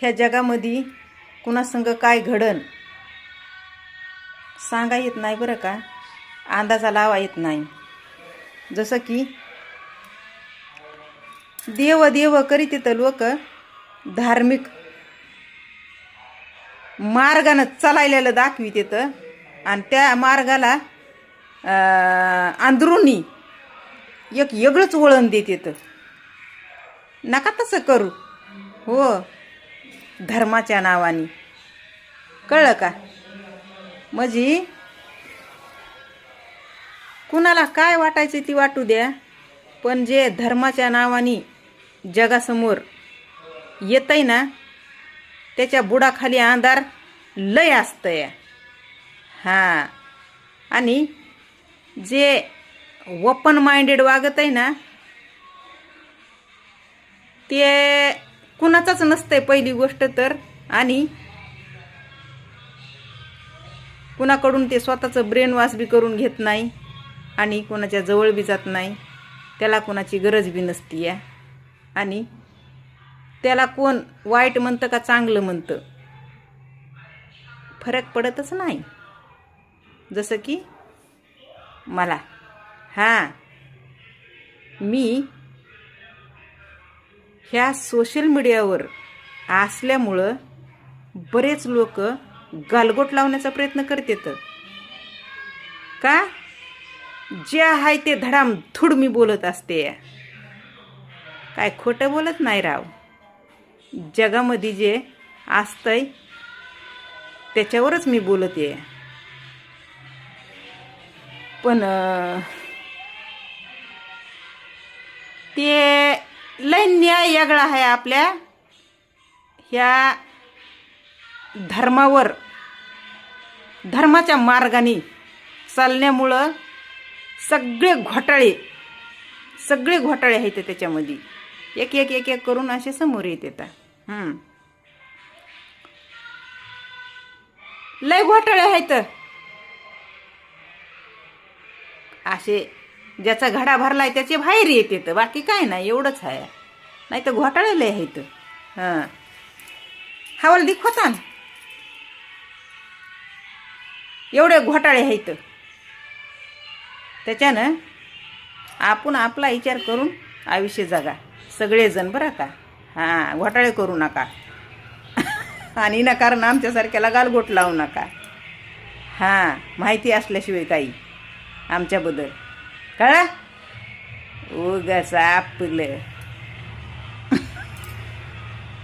ह्या जगामध्ये कुणासंग काय घडन सांगा येत नाही बरं का, अंदाजा लावा येत नाही. जसं की देव देव करीत येतं लोक, धार्मिक मार्गानं चालायला दाखवित येतं आणि त्या मार्गाला अंदरुनी एक वेगळंच वळण देत येतं. नका तसं करू हो, धर्माच्या नावाने. कळलं का? म्हणजे कुणाला काय वाटायचं ती वाटू द्या, पण जे धर्माच्या नावाने जगासमोर येतंय ना, त्याच्या बुडाखाली अंधार लय असतंय. हां, आणि जे ओपन माइंडेड वागत आहे ना, ते कुणाचाच नसतंय पहिली गोष्ट तर. आणि कुणाकडून ते स्वतःचं ब्रेन वॉश बी करून घेत नाही आणि कोणाच्या जवळ बी जात नाही. त्याला कोणाची गरज बी नसती या. आणि त्याला कोण वाईट म्हणतं का चांगलं म्हणतं फरक पडतच नाही. जसं की मला, हां, मी ह्या सोशल मीडियावर असल्यामुळं बरेच लोक गालगोट लावण्याचा प्रयत्न करतात. का? जे आहे ते धडामधूड मी बोलत असते. काय खोटं बोलत नाही राव. जगामध्ये जे असतंय त्याच्यावरच मी बोलते. पण ते लय न्याय वेगळा आहे आपल्या ह्या धर्मावर, धर्माच्या मार्गाने चालण्यामुळं सगळे घोटाळे आहेत त्याच्यामध्ये. एक एक एक एक करून असे समोर येत येतात. लय घोटाळे आहेत असे. ज्याचा घडा भरलाय त्याचे बाहेर येते, बाकी काय नाही, एवढंच आहे. नाही तर घोटाळे लय आहेत. हां, हवाल दिखवता ना, एवढे घोटाळे आहेत. त्याच्यानं आपण आपला विचार करून आयुष्य जगा सगळेजण बरं का. हां, घोटाळे करू नका आणि ना कारण आमच्यासारख्याला गालगोट लावू नका. हां, माहिती असल्याशिवाय काही आमच्याबद्दल कळा. उगाच आपलं